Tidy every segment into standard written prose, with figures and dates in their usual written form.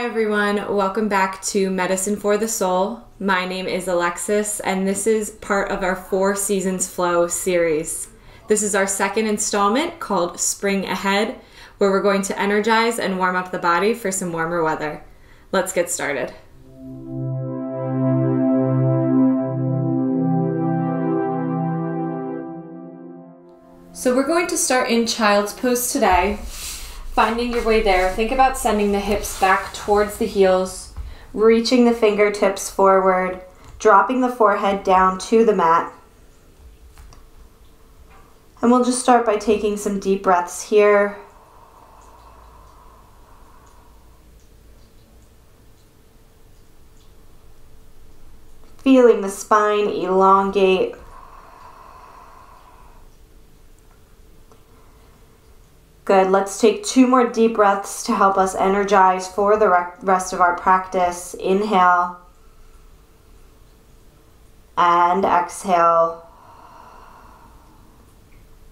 everyone, welcome back to Medicine for the Soul. My name is Alexis and this is part of our 4 Seasons Flow series. This is our second installment called Spring Ahead, where we're going to energize and warm up the body for some warmer weather. Let's get started. So we're going to start in Child's Pose today. Finding your way there, think about sending the hips back towards the heels, reaching the fingertips forward, dropping the forehead down to the mat. And we'll just start by taking some deep breaths here. Feeling the spine elongate. Good, let's take 2 more deep breaths to help us energize for the rest of our practice. Inhale and exhale.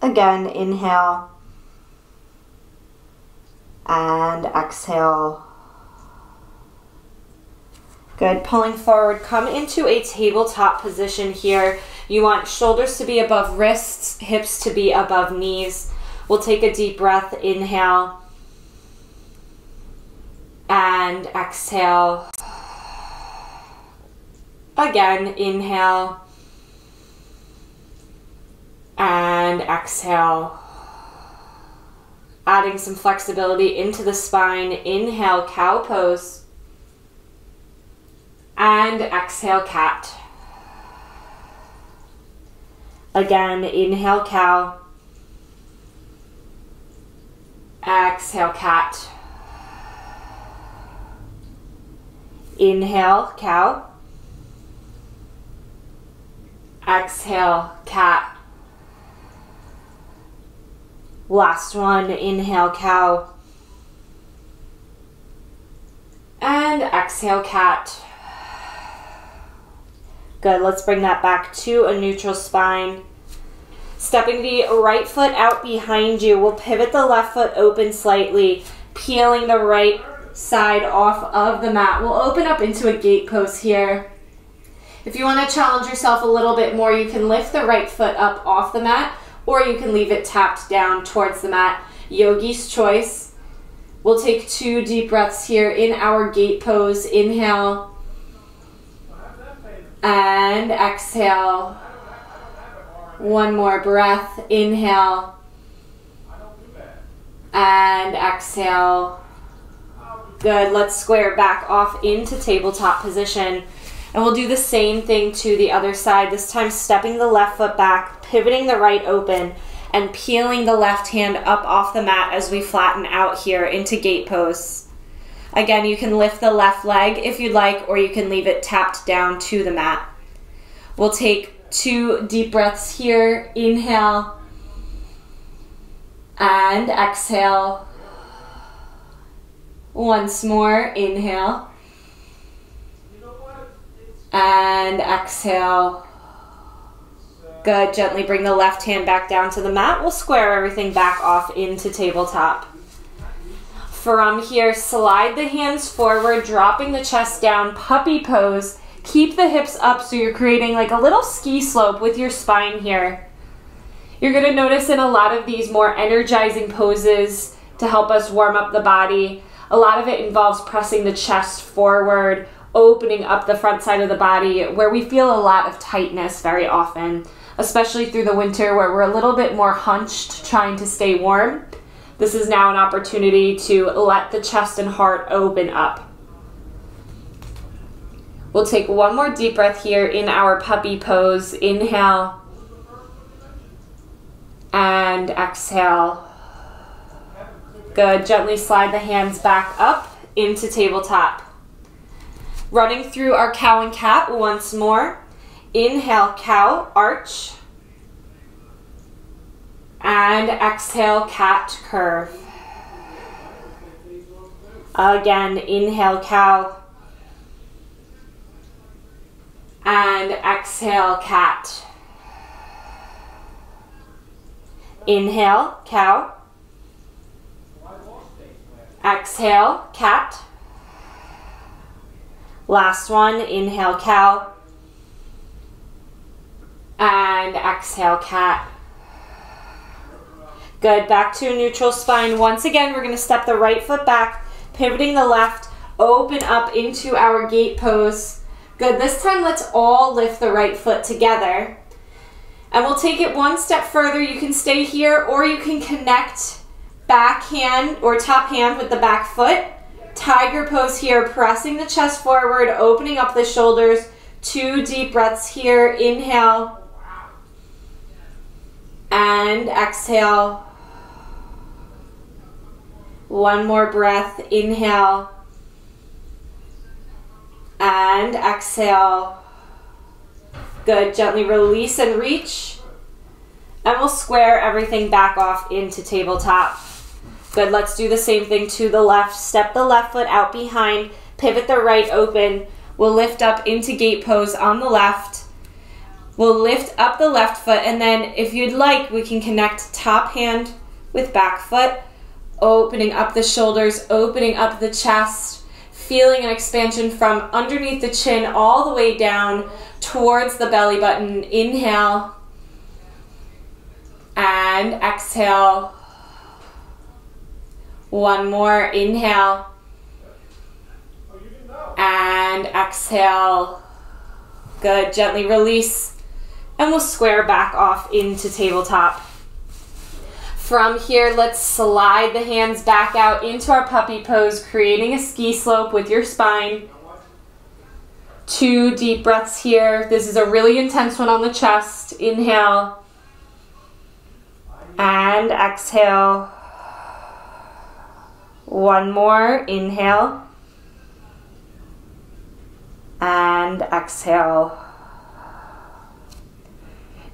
Again, inhale and exhale. Good, pulling forward, come into a tabletop position here. You want shoulders to be above wrists, hips to be above knees. We'll take a deep breath, inhale, and exhale. Again, inhale, and exhale. Adding some flexibility into the spine, inhale, cow pose, and exhale, cat. Again, inhale, cow. Exhale, cat. Inhale, cow. Exhale, cat. Last one, inhale, cow. And exhale, cat. Good, let's bring that back to a neutral spine. Stepping the right foot out behind you, we'll pivot the left foot open slightly, peeling the right side off of the mat. We'll open up into a gate pose here. If you want to challenge yourself a little bit more, you can lift the right foot up off the mat, or you can leave it tapped down towards the mat. Yogi's choice. We'll take 2 deep breaths here in our gate pose. Inhale and exhale. One more breath, inhale, and exhale. Good, let's square back off into tabletop position. And we'll do the same thing to the other side, this time stepping the left foot back, pivoting the right open, and peeling the left hand up off the mat as we flatten out here into gate pose. Again, you can lift the left leg if you'd like, or you can leave it tapped down to the mat. We'll take 2 deep breaths here. Inhale and exhale. Once more, inhale and exhale. Good, gently bring the left hand back down to the mat. We'll square everything back off into tabletop. From here, slide the hands forward, dropping the chest down, puppy pose. Keep the hips up so you're creating like a little ski slope with your spine here. You're going to notice in a lot of these more energizing poses to help us warm up the body, a lot of it involves pressing the chest forward, opening up the front side of the body where we feel a lot of tightness very often, especially through the winter where we're a little bit more hunched trying to stay warm. This is now an opportunity to let the chest and heart open up. We'll take 1 more deep breath here in our puppy pose. Inhale and exhale. Good, gently slide the hands back up into tabletop. Running through our cow and cat once more. Inhale, cow, arch. And exhale, cat, curve. Again, inhale, cow. And exhale, cat. Inhale, cow. Exhale, cat. Last one, inhale, cow. And exhale, cat. Good, back to a neutral spine. Once again, we're gonna step the right foot back, pivoting the left, open up into our gate pose. Good, this time let's all lift the right foot together. And we'll take it one step further. You can stay here or you can connect back hand or top hand with the back foot. Tiger pose here, pressing the chest forward, opening up the shoulders. 2 deep breaths here. Inhale. And exhale. One more breath. Inhale. And exhale. Good, gently release and reach. And we'll square everything back off into tabletop. Good, let's do the same thing to the left. Step the left foot out behind, pivot the right open. We'll lift up into gate pose on the left. We'll lift up the left foot, and then if you'd like, we can connect top hand with back foot, opening up the shoulders, opening up the chest, feeling an expansion from underneath the chin all the way down towards the belly button. Inhale and exhale. One more. Inhale and exhale. Good. Gently release and we'll square back off into tabletop. From here, let's slide the hands back out into our puppy pose, creating a ski slope with your spine. 2 deep breaths here. This is a really intense one on the chest. Inhale and exhale. One more. Inhale and exhale.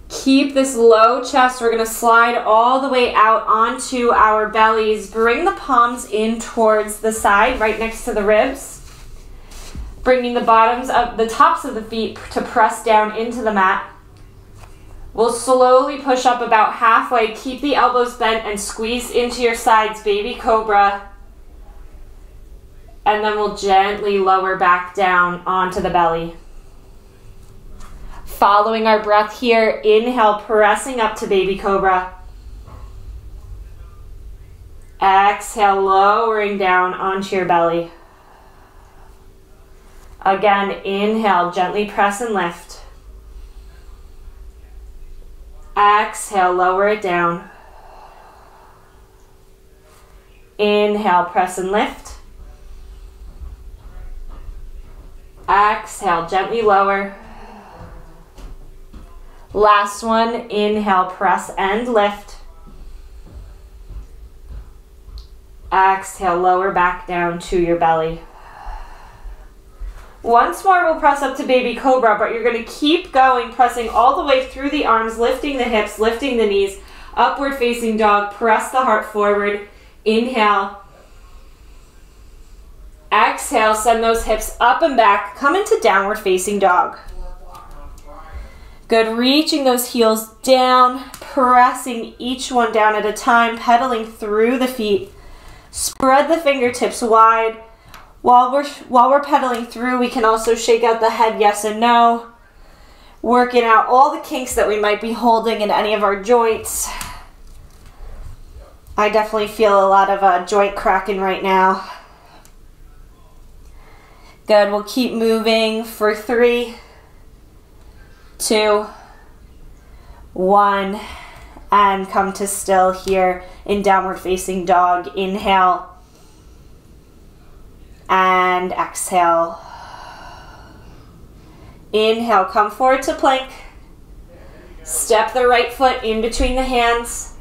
Keep this low chest. We're going to slide all the way out onto our bellies. Bring the palms in towards the side, right next to the ribs. Bringing the bottoms of the tops of the feet to press down into the mat. We'll slowly push up about halfway. Keep the elbows bent and squeeze into your sides, baby cobra. And then we'll gently lower back down onto the belly. Following our breath here, inhale, pressing up to baby cobra. Exhale, lowering down onto your belly. Again, inhale, gently press and lift. Exhale, lower it down. Inhale, press and lift. Exhale, gently lower. Last one, inhale, press and lift. Exhale, lower back down to your belly. Once more, we'll press up to baby cobra, but you're going to keep going, pressing all the way through the arms, lifting the hips, lifting the knees, upward facing dog, press the heart forward. Inhale. Exhale, send those hips up and back, come into downward facing dog. Good, reaching those heels down, pressing each one down at a time, pedaling through the feet. Spread the fingertips wide. While we're pedaling through, we can also shake out the head yes and no, working out all the kinks that we might be holding in any of our joints. I definitely feel a lot of joint cracking right now. Good, we'll keep moving for 3, 2, 1, and come to still here in downward facing dog. Inhale and exhale. Inhale, come forward to plank. Step the right foot in between the hands.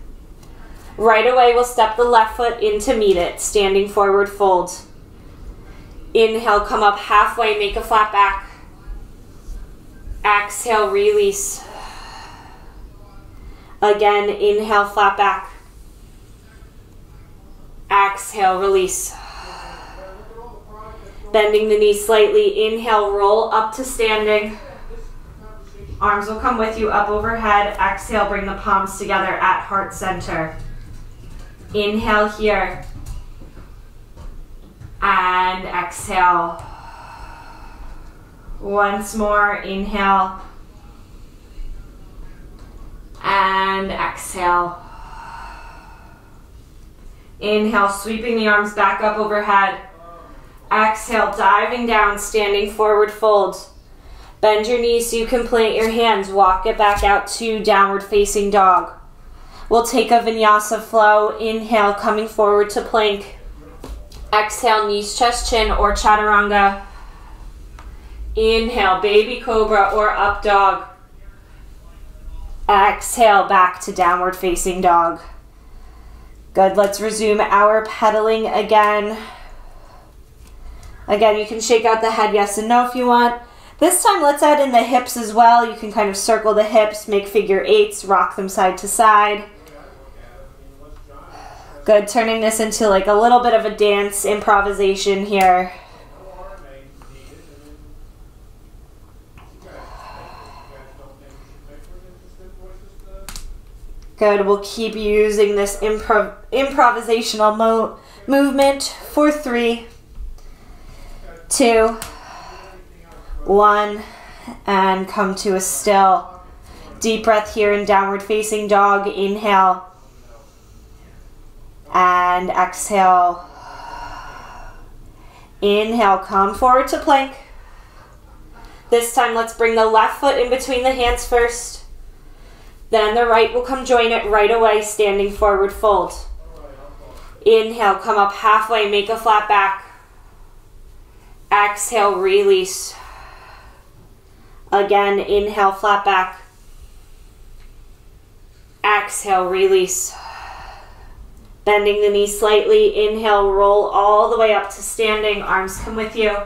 Right away, we'll step the left foot in to meet it, standing forward fold. Inhale, come up halfway, make a flat back. Exhale, release. Again, inhale, flat back. Exhale, release. Bending the knees slightly. Inhale, roll up to standing. Arms will come with you up overhead. Exhale, bring the palms together at heart center. Inhale here. And exhale. Once more, inhale. And exhale. Inhale, sweeping the arms back up overhead. Exhale, diving down, standing forward fold. Bend your knees so you can plant your hands. Walk it back out to downward facing dog. We'll take a vinyasa flow. Inhale, coming forward to plank. Exhale, knees, chest, chin, or chaturanga. Inhale, baby cobra or up dog. Exhale, back to downward facing dog. Good, let's resume our pedaling again. Again, you can shake out the head yes and no if you want. This time, let's add in the hips as well. You can kind of circle the hips, make figure eights, rock them side to side. Good, turning this into like a little bit of a dance improvisation here. Good, we'll keep using this improvisational movement for 3, 2, 1, and come to a still. Deep breath here in downward facing dog. Inhale and exhale. Inhale, come forward to plank. This time, let's bring the left foot in between the hands first. Then the right will come join it right away, standing forward fold. Inhale, come up halfway, make a flat back. Exhale, release. Again, inhale, flat back. Exhale, release. Bending the knees slightly. Inhale, roll all the way up to standing. Arms come with you.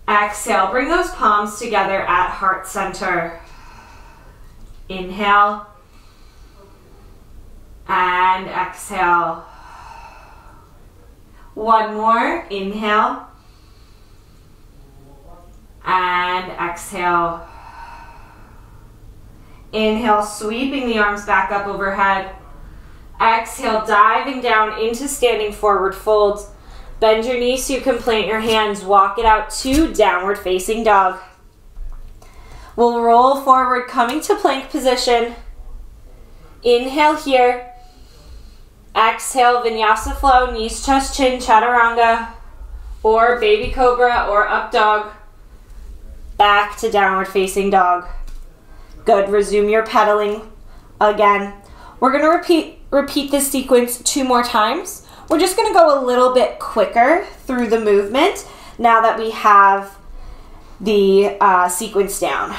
Exhale, bring those palms together at heart center. Inhale. And exhale. One more. Inhale. And exhale. Inhale, sweeping the arms back up overhead. Exhale, diving down into standing forward fold. Bend your knees so you can plant your hands. Walk it out to downward facing dog. We'll roll forward, coming to plank position. Inhale here. Exhale, vinyasa flow, knees, chest, chin, chaturanga, or baby cobra or up dog. Back to downward facing dog. Good, resume your pedaling again. We're gonna repeat this sequence 2 more times. We're just gonna go a little bit quicker through the movement now that we have the sequence down.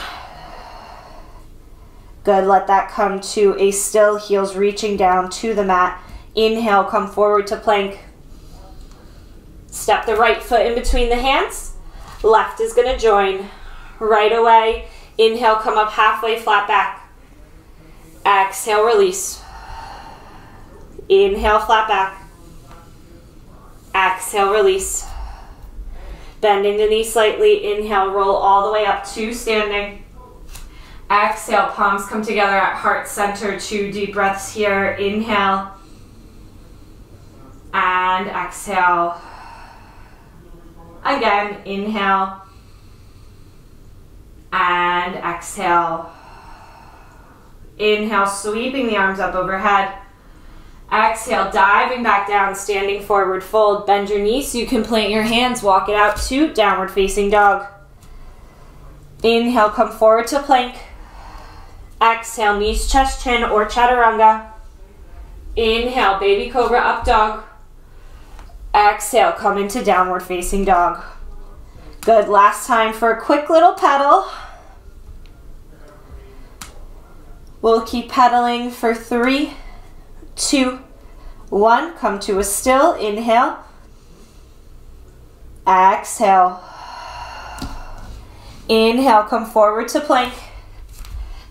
Good, let that come to a still, heels reaching down to the mat. Inhale, come forward to plank. Step the right foot in between the hands. Left is gonna join right away. Inhale, come up halfway, flat back. Exhale, release. Inhale, flat back. Exhale, release. Bending the knee slightly. Inhale, roll all the way up to standing. Exhale, palms come together at heart center. 2 deep breaths here. Inhale. And exhale. Again, inhale. And exhale. Inhale, sweeping the arms up overhead. Exhale, diving back down, standing forward fold. Bend your knees so you can plant your hands. Walk it out to downward facing dog. Inhale, come forward to plank. Exhale, knees, chest, chin, or chaturanga. Inhale, baby cobra, up dog. Exhale, come into downward facing dog. Good, last time for a quick little pedal. We'll keep pedaling for 3, 2, 1. Come to a still. Inhale. Exhale. Inhale, come forward to plank.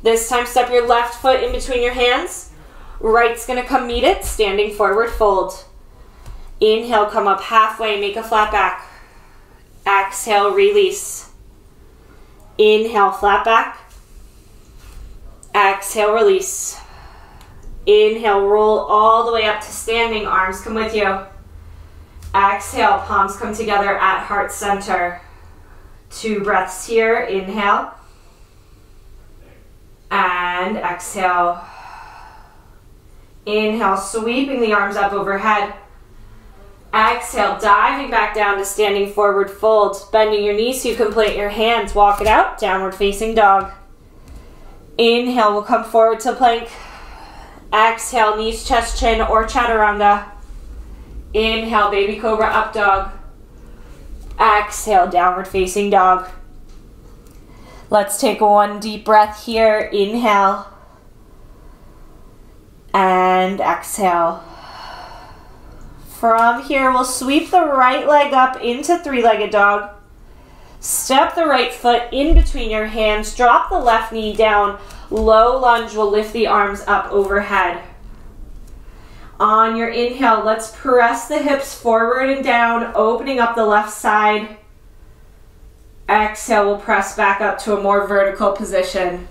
This time, step your left foot in between your hands. Right's gonna come meet it, standing forward fold. Inhale, come up halfway, make a flat back. Exhale, release. Inhale, flat back. Exhale, release. Inhale, roll all the way up to standing. Arms come with you. Exhale, palms come together at heart center. 2 breaths here. Inhale. And exhale. Inhale, sweeping the arms up overhead. Exhale, diving back down to standing forward fold. Bending your knees so you can plant your hands. Walk it out, downward facing dog. Inhale, we'll come forward to plank. Exhale, knees, chest, chin, or chaturanga. Inhale, baby cobra, up dog. Exhale, downward facing dog. Let's take 1 deep breath here. Inhale. And exhale. From here, we'll sweep the right leg up into 3-legged dog. Step the right foot in between your hands. Drop the left knee down. Low lunge will lift the arms up overhead. On your inhale, let's press the hips forward and down, opening up the left side. Exhale, we'll press back up to a more vertical position.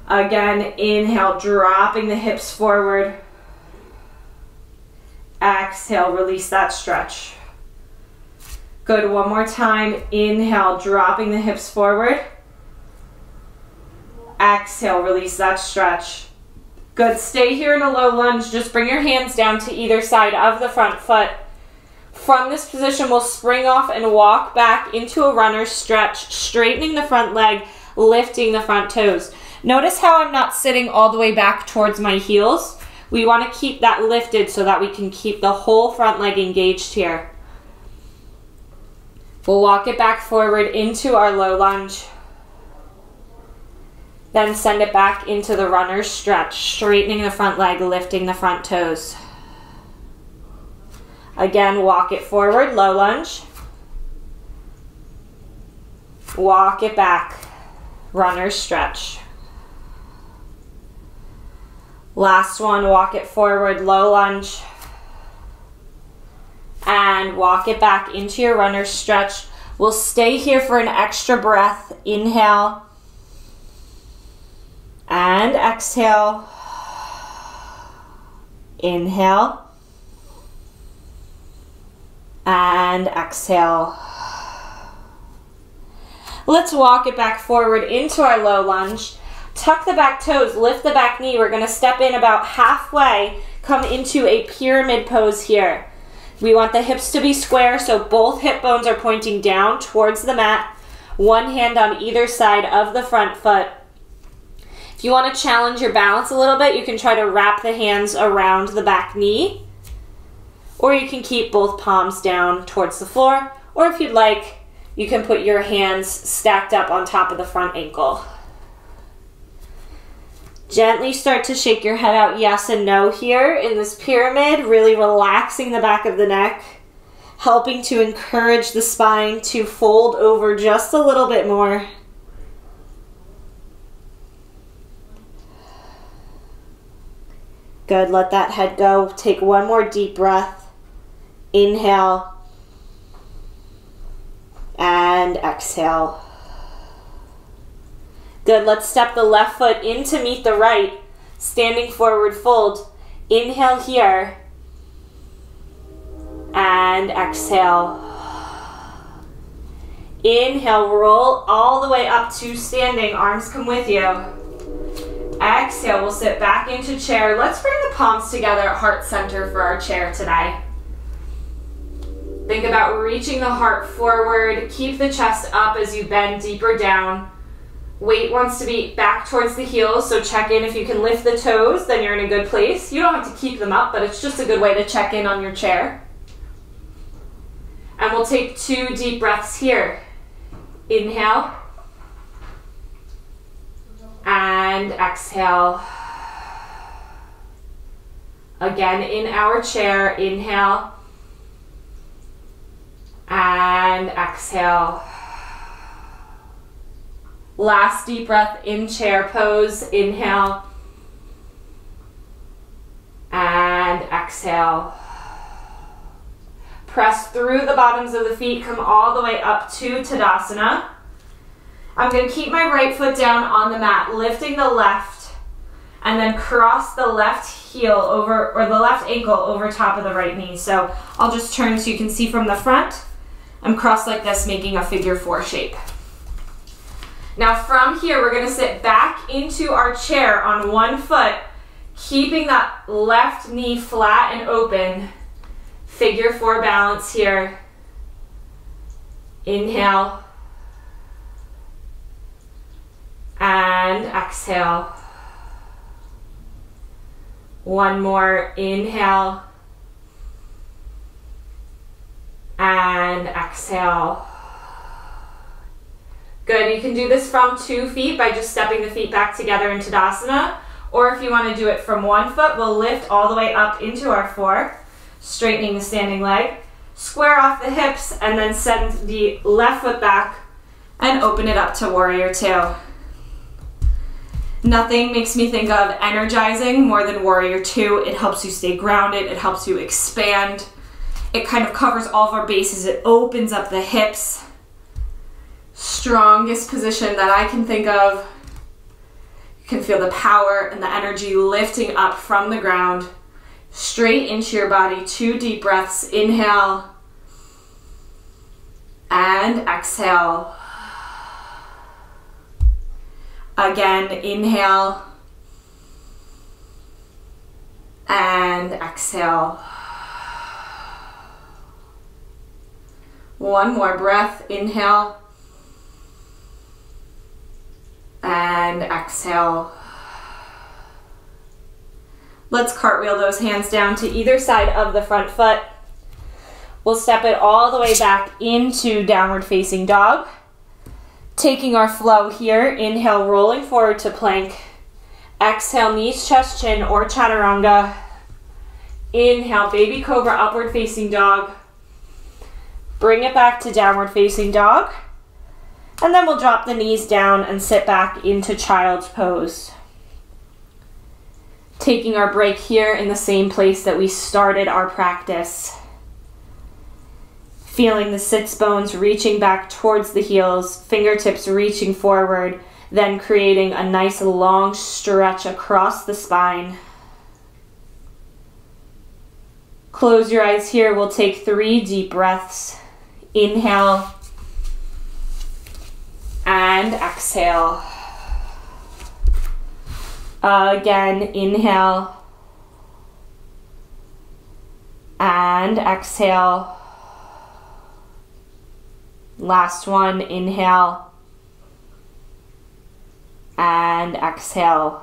Again, inhale, dropping the hips forward. Exhale, release that stretch. Good, one more time. Inhale, dropping the hips forward. Exhale, release that stretch. Good, stay here in a low lunge. Just bring your hands down to either side of the front foot. From this position, we'll spring off and walk back into a runner's stretch, straightening the front leg, lifting the front toes. Notice how I'm not sitting all the way back towards my heels. We want to keep that lifted so that we can keep the whole front leg engaged here. We'll walk it back forward into our low lunge. Then send it back into the runner's stretch, straightening the front leg, lifting the front toes. Again, walk it forward, low lunge. Walk it back, runner's stretch. Last one, walk it forward, low lunge. And walk it back into your runner's stretch. We'll stay here for an extra breath. Inhale. And exhale. Inhale. And exhale. Let's walk it back forward into our low lunge. Tuck the back toes, lift the back knee. We're going to step in about halfway, come into a pyramid pose here. We want the hips to be square, so both hip bones are pointing down towards the mat. One hand on either side of the front foot. If you want to challenge your balance a little bit, you can try to wrap the hands around the back knee, or you can keep both palms down towards the floor, or if you'd like, you can put your hands stacked up on top of the front ankle. Gently start to shake your head out yes and no here in this pyramid, really relaxing the back of the neck, helping to encourage the spine to fold over just a little bit more. Good, let that head go. Take one more deep breath. Inhale. And exhale. Good, let's step the left foot in to meet the right. Standing forward fold. Inhale here. And exhale. Inhale, roll all the way up to standing. Arms come with you. Exhale, we'll sit back into chair. Let's bring the palms together at heart center for our chair today. Think about reaching the heart forward. Keep the chest up as you bend deeper down. Weight wants to be back towards the heels, so check in. If you can lift the toes, then you're in a good place. You don't have to keep them up, but it's just a good way to check in on your chair. And we'll take 2 deep breaths here. Inhale. And exhale. Again, in our chair, inhale. And exhale. Last deep breath in chair pose. Inhale. And exhale. Press through the bottoms of the feet. Come all the way up to Tadasana. I'm going to keep my right foot down on the mat, lifting the left, and then cross the left heel over, or the left ankle over top of the right knee. So I'll just turn so you can see from the front. I'm crossed like this, making a figure 4 shape. Now from here, we're gonna sit back into our chair on one foot, keeping that left knee flat and open. Figure 4 balance here. Inhale. And exhale. One more, inhale. And exhale. Good, you can do this from 2 feet by just stepping the feet back together in Tadasana. Or if you want to do it from 1 foot, we'll lift all the way up into our 4, straightening the standing leg. Square off the hips and then send the left foot back and open it up to Warrior 2. Nothing makes me think of energizing more than Warrior 2. It helps you stay grounded, it helps you expand. It kind of covers all of our bases, it opens up the hips. Strongest position that I can think of. You can feel the power and the energy lifting up from the ground, straight into your body. 2 deep breaths, inhale and exhale. Again, inhale and exhale. One more breath, inhale and exhale. Let's cartwheel those hands down to either side of the front foot. We'll step it all the way back into downward facing dog. Taking our flow here, inhale, rolling forward to plank. Exhale, knees, chest, chin, or chaturanga. Inhale, baby cobra, upward facing dog. Bring it back to downward facing dog. And then we'll drop the knees down and sit back into child's pose. Taking our break here in the same place that we started our practice. Feeling the sits bones reaching back towards the heels, fingertips reaching forward, then creating a nice long stretch across the spine. Close your eyes here. We'll take 3 deep breaths. Inhale and exhale. Again, inhale and exhale. Last one, inhale and exhale.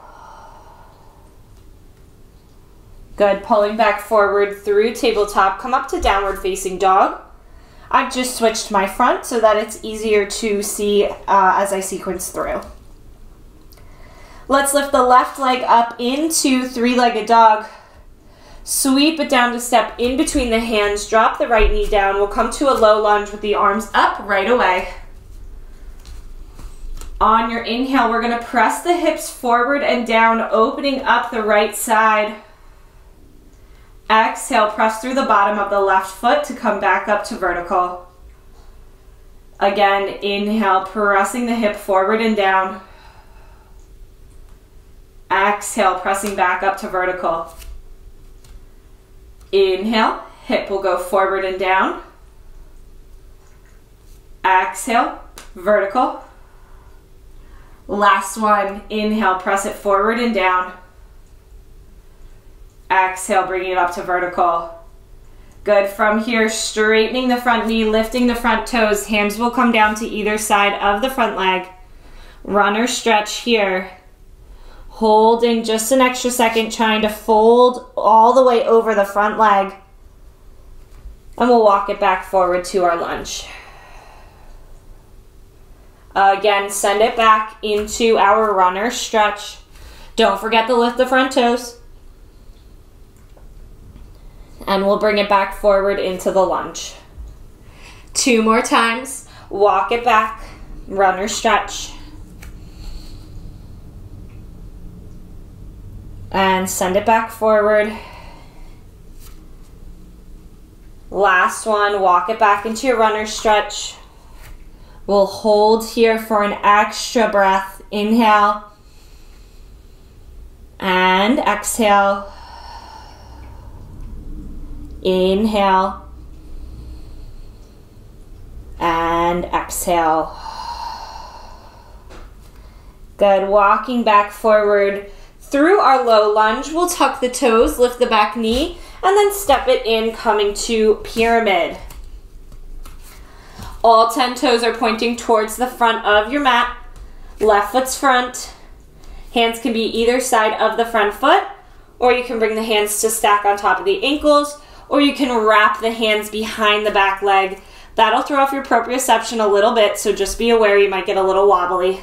Good, pulling back forward through tabletop, come up to downward facing dog. I've just switched my front so that it's easier to see as I sequence through. Let's lift the left leg up into 3-legged dog. Sweep it down to step in between the hands. Drop the right knee down. We'll come to a low lunge with the arms up right away. On your inhale, we're going to press the hips forward and down, opening up the right side. Exhale, press through the bottom of the left foot to come back up to vertical. Again, inhale, pressing the hip forward and down. Exhale, pressing back up to vertical. Inhale, hip will go forward and down. Exhale, vertical. Last one, inhale, press it forward and down. Exhale, bringing it up to vertical. Good, from here, straightening the front knee, lifting the front toes. Hands will come down to either side of the front leg. Runner stretch here. Holding just an extra second, trying to fold all the way over the front leg. And we'll walk it back forward to our lunge. Again, send it back into our runner stretch. Don't forget to lift the front toes. And we'll bring it back forward into the lunge. 2 more times. Walk it back, runner stretch. And send it back forward. Last one, walk it back into your runner stretch. We'll hold here for an extra breath. Inhale and exhale. Inhale exhale. Good, walking back forward through our low lunge. We'll tuck the toes, lift the back knee, and then step it in, coming to pyramid. All 10 toes are pointing towards the front of your mat. Left foot's front. Hands can be either side of the front foot, or you can bring the hands to stack on top of the ankles, or you can wrap the hands behind the back leg. That'll throw off your proprioception a little bit, so just be aware you might get a little wobbly.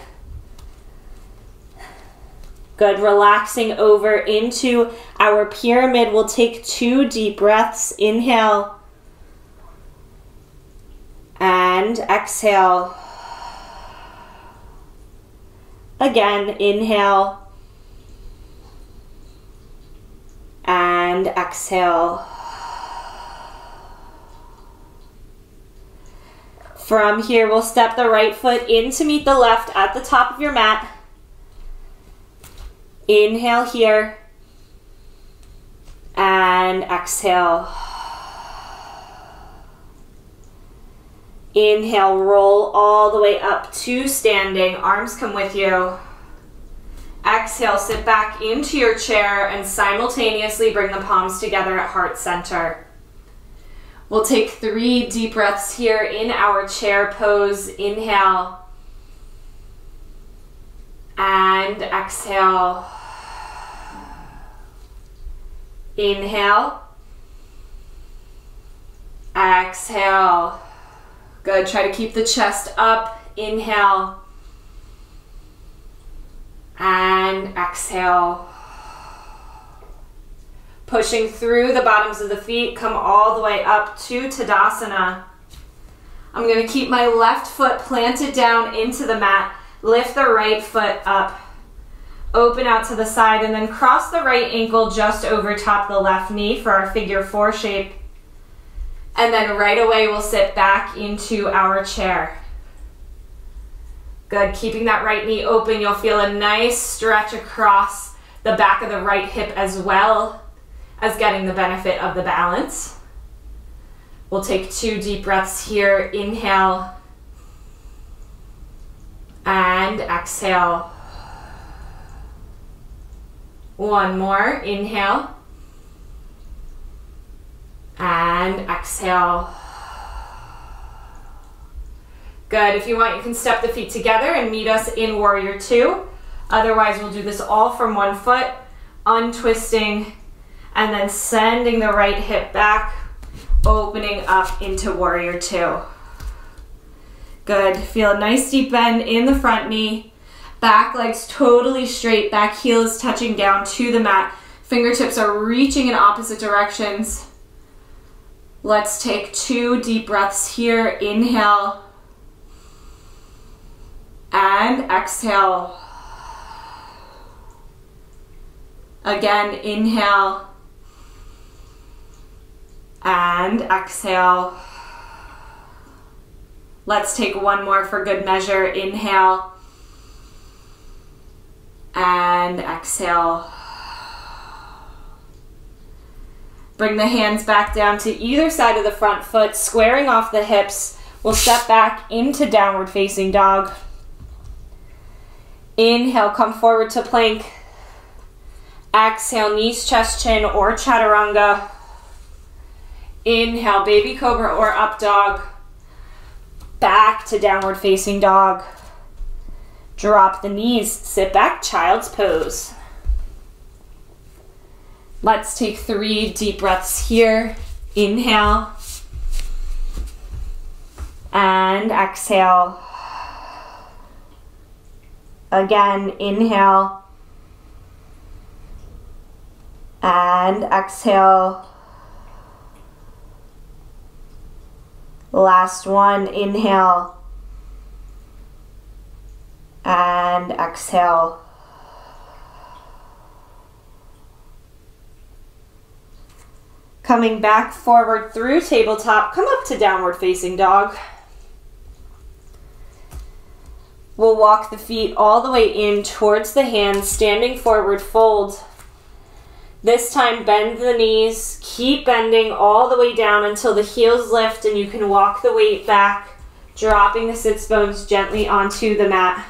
Good, relaxing over into our pyramid. We'll take 2 deep breaths. Inhale and exhale. Again, inhale and exhale. From here, we'll step the right foot in to meet the left at the top of your mat. Inhale here and exhale. Inhale, roll all the way up to standing. Arms come with you. Exhale, sit back into your chair and simultaneously bring the palms together at heart center. We'll take 3 deep breaths here in our chair pose. Inhale and exhale. Inhale, exhale. Good, try to keep the chest up. Inhale and exhale. Pushing through the bottoms of the feet, come all the way up to Tadasana. I'm going to keep my left foot planted down into the mat. Lift the right foot up. Open out to the side and then cross the right ankle just over top the left knee for our figure 4 shape. And then right away we'll sit back into our chair. Good, keeping that right knee open. You'll feel a nice stretch across the back of the right hip as well as getting the benefit of the balance. We'll take 2 deep breaths here. Inhale and exhale. 1 more, inhale and exhale. Good, if you want you can step the feet together and meet us in warrior 2. Otherwise we'll do this all from 1 foot, untwisting and then sending the right hip back, opening up into warrior 2. Good, feel a nice deep bend in the front knee. Back leg's totally straight, back heel is touching down to the mat. Fingertips are reaching in opposite directions. Let's take 2 deep breaths here. Inhale and exhale. Again, inhale and exhale. Let's take 1 more for good measure. Inhale and exhale. Bring the hands back down to either side of the front foot, squaring off the hips. We'll step back into downward facing dog. Inhale, come forward to plank. Exhale, knees, chest, chin, or chaturanga. Inhale, baby cobra or up dog. Back to downward facing dog. Drop the knees, sit back, child's pose. Let's take 3 deep breaths here. Inhale and exhale. Again, inhale and exhale. Last one, inhale and exhale. Coming back forward through tabletop, come up to downward facing dog. We'll walk the feet all the way in towards the hands, standing forward fold. This time bend the knees, keep bending all the way down until the heels lift and you can walk the weight back Dropping the sits bones gently onto the mat.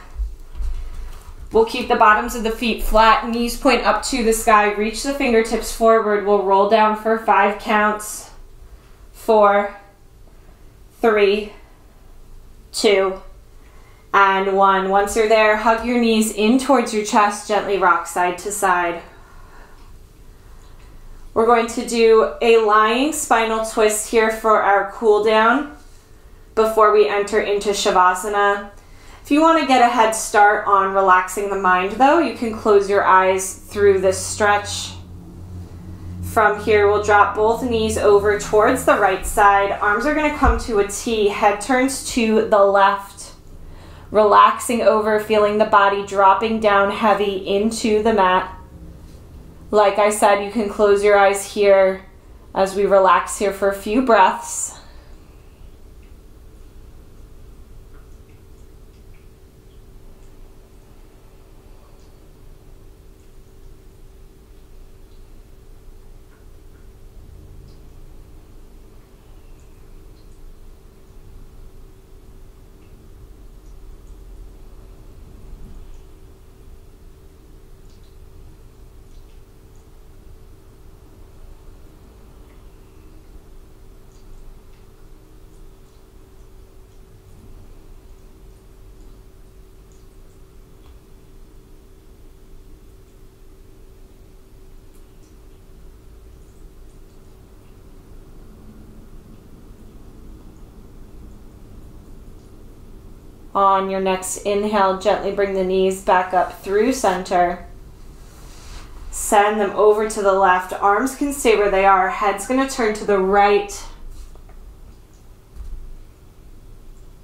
We'll keep the bottoms of the feet flat, knees point up to the sky, reach the fingertips forward. We'll roll down for 5 counts. 4, 3, 2, and 1. Once you're there, hug your knees in towards your chest, gently rock side to side. We're going to do a lying spinal twist here for our cool down before we enter into Shavasana. If you want to get a head start on relaxing the mind though, you can close your eyes through this stretch. From here, we'll drop both knees over towards the right side. Arms are going to come to a T. Head turns to the left. Relaxing over, feeling the body dropping down heavy into the mat. Like I said, you can close your eyes here as we relax here for a few breaths. On your next inhale, gently bring the knees back up through center. Send them over to the left. Arms can stay where they are. Head's going to turn to the right.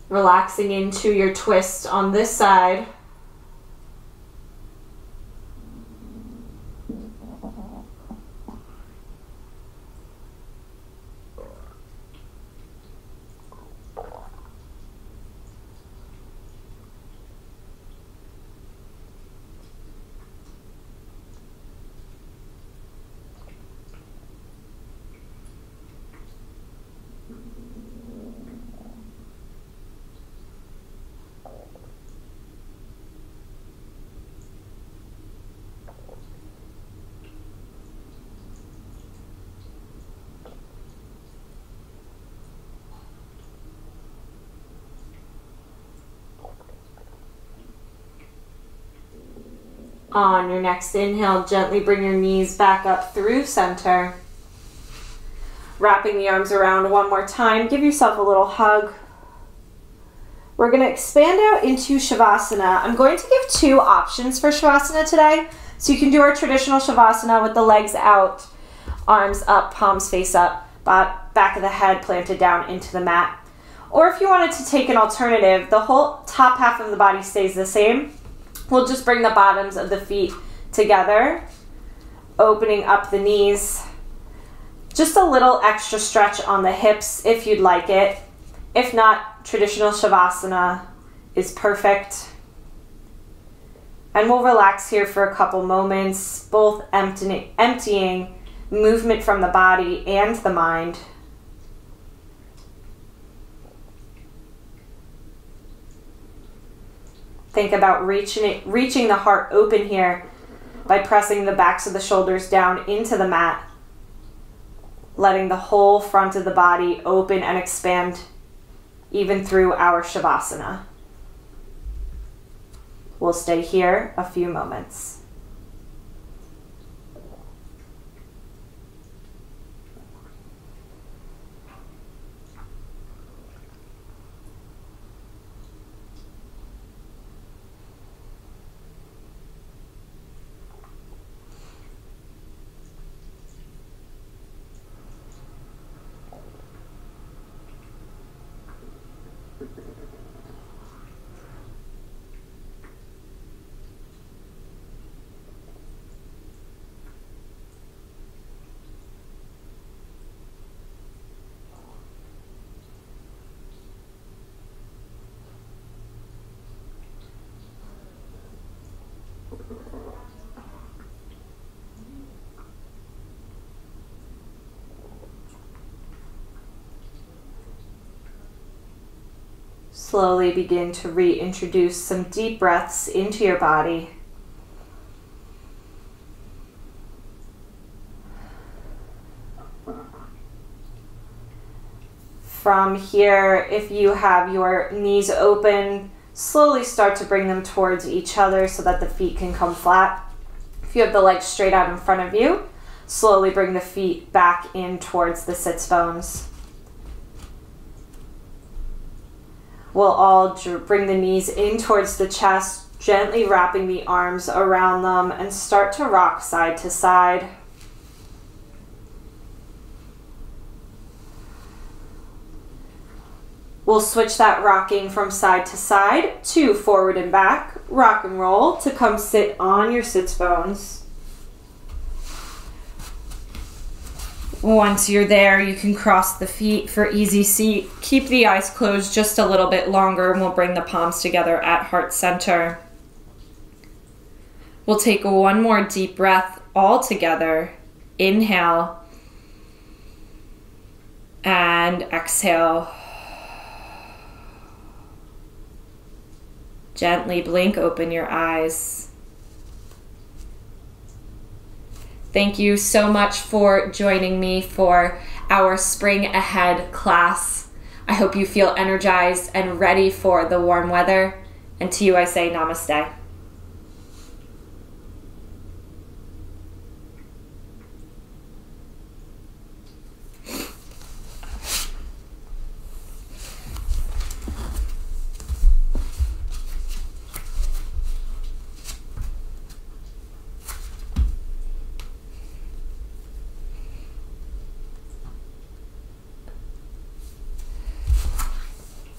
Relaxing into your twist on this side. On your next inhale, gently bring your knees back up through center. Wrapping the arms around one more time. Give yourself a little hug. We're going to expand out into Shavasana. I'm going to give 2 options for Shavasana today. So you can do our traditional Shavasana with the legs out, arms up, palms face up, back of the head planted down into the mat. Or if you wanted to take an alternative, the whole top half of the body stays the same. We'll just bring the bottoms of the feet together, opening up the knees. Just a little extra stretch on the hips if you'd like it. If not, traditional Shavasana is perfect. And we'll relax here for a couple moments, both emptying movement from the body and the mind. Think about reaching the heart open here by pressing the backs of the shoulders down into the mat, letting the whole front of the body open and expand even through our Shavasana. We'll stay here a few moments. Slowly begin to reintroduce some deep breaths into your body. From here, if you have your knees open, slowly start to bring them towards each other so that the feet can come flat. If you have the legs straight out in front of you, slowly bring the feet back in towards the sits bones. We'll all bring the knees in towards the chest, gently wrapping the arms around them, and start to rock side to side. We'll switch that rocking from side to side to forward and back, rock and roll to come sit on your sits bones. Once you're there, you can cross the feet for easy seat. Keep the eyes closed just a little bit longer and we'll bring the palms together at heart center. We'll take one more deep breath all together. Inhale and exhale. Gently blink open your eyes. Thank you so much for joining me for our Spring Ahead class. I hope you feel energized and ready for the warm weather. And to you I say namaste.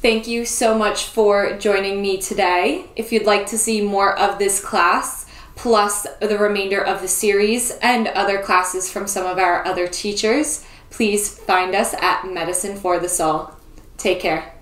Thank you so much for joining me today. If you'd like to see more of this class, plus the remainder of the series and other classes from some of our other teachers, please find us at Medicine for the Soul. Take care.